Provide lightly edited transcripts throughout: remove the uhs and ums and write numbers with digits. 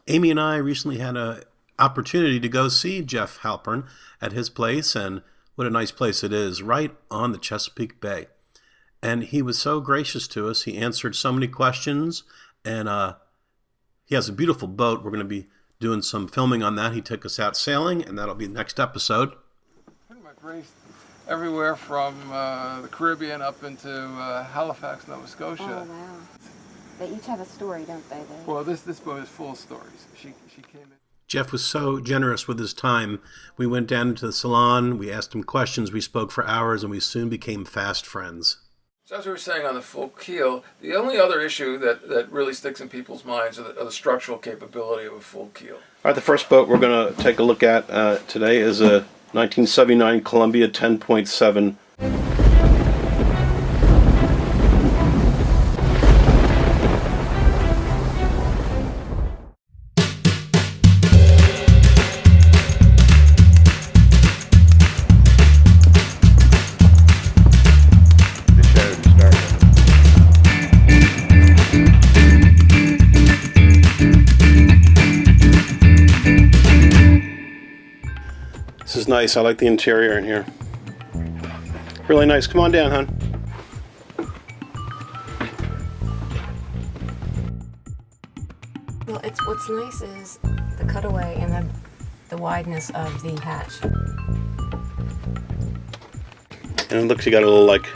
Amy and I recently had an opportunity to go see Jeff Halpern at his place, and what a nice place it is, right on the Chesapeake Bay. And he was so gracious to us. He answered so many questions, and he has a beautiful boat. We're going to be doing some filming on that. He took us out sailing, and that'll be the next episode. Pretty much raced everywhere from the Caribbean up into Halifax, Nova Scotia. Oh, wow. They each have a story, don't they? Well, this boat is full of stories. She came in. Jeff was so generous with his time. We went down into the salon, we asked him questions, we spoke for hours, and we soon became fast friends. So as we were saying on the full keel, the only other issue that really sticks in people's minds are the structural capability of a full keel. All right, the first boat we're going to take a look at today is a 1979 Columbia 10.7. This is nice. I like the interior in here. Really nice. Come on down, hon. Well, what's nice is the cutaway and the wideness of the hatch. And it looks you got a little like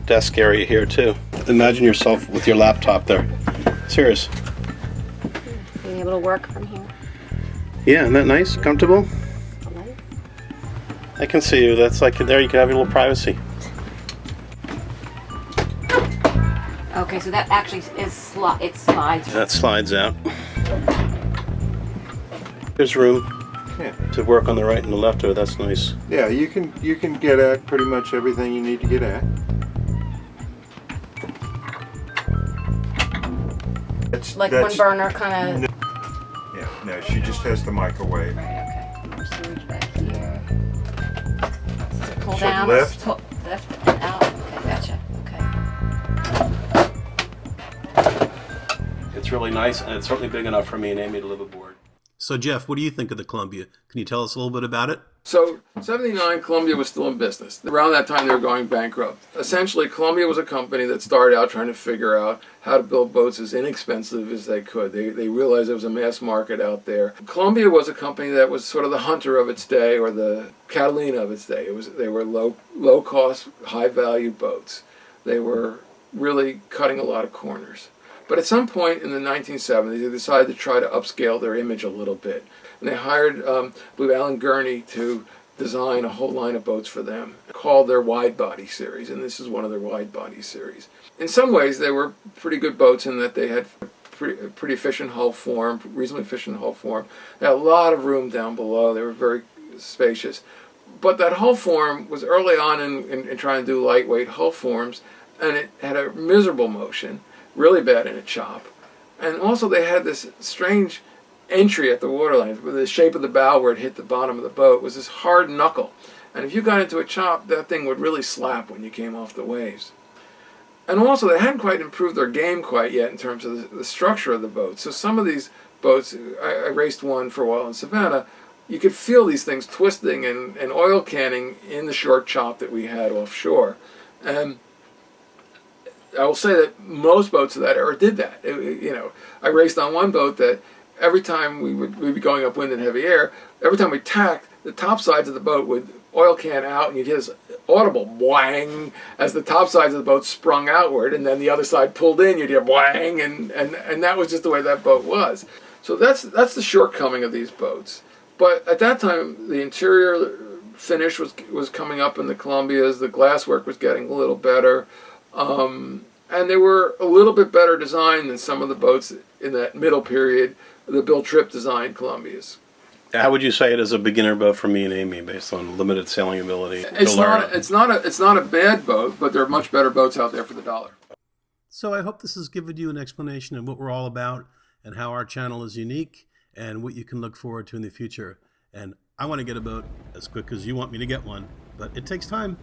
desk area here too. Imagine yourself with your laptop there. Serious. Being able to work from here. Yeah, isn't that nice? Comfortable? I can see you. That's like there you can have your little privacy. Okay, so that actually it slides. That slides out. There's room to work on the right and the left. Oh, that's nice. Yeah, you can get at pretty much everything you need to get at. Like one burner kind of. Yeah, no, she just has the microwave. Right, okay. More sewage back here. Pull Should down. lift. Lift and out. Okay, gotcha. Okay. It's really nice, and it's certainly big enough for me and Amy to live aboard. So, Jeff, what do you think of the Columbia? Can you tell us a little bit about it? So, 79, Columbia was still in business. Around that time, they were going bankrupt. Essentially, Columbia was a company that started out trying to figure out how to build boats as inexpensive as they could. They realized there was a mass market out there. Columbia was a company that was sort of the Hunter of its day, or the Catalina of its day. They were low cost, high value boats. They were really cutting a lot of corners. But at some point in the 1970s, they decided to try to upscale their image a little bit. And they hired, I believe, Alan Gurney to design a whole line of boats for them, called their wide body series, and this is one of their wide body series. In some ways, they were pretty good boats in that they had pretty efficient hull form, reasonably efficient hull form. They had a lot of room down below. They were very spacious. But that hull form was early on in trying to do lightweight hull forms, and it had a miserable motion, really bad in a chop. And also they had this strange entry at the waterline. The shape of the bow where it hit the bottom of the boat was this hard knuckle. And if you got into a chop, that thing would really slap when you came off the waves. And also they hadn't quite improved their game quite yet in terms of the structure of the boat. So some of these boats, I raced one for a while in Savannah, you could feel these things twisting and oil canning in the short chop that we had offshore. And I will say that most boats of that era did that. I raced on one boat that every time we'd be going upwind in heavy air, every time we tacked, the top sides of the boat would oil can out, and you'd hear this audible whang as the top sides of the boat sprung outward, and then the other side pulled in, you'd hear whang, and that was just the way that boat was. So that's the shortcoming of these boats. But at that time, the interior finish was coming up in the Columbias, the glasswork was getting a little better. And they were a little bit better designed than some of the boats in that middle period, the Bill Tripp designed Columbias. How would you say it as a beginner boat for me and Amy, based on limited sailing ability? It's not a bad boat, but there are much better boats out there for the dollar. So I hope this has given you an explanation of what we're all about and how our channel is unique and what you can look forward to in the future. And I want to get a boat as quick as you want me to get one, but it takes time.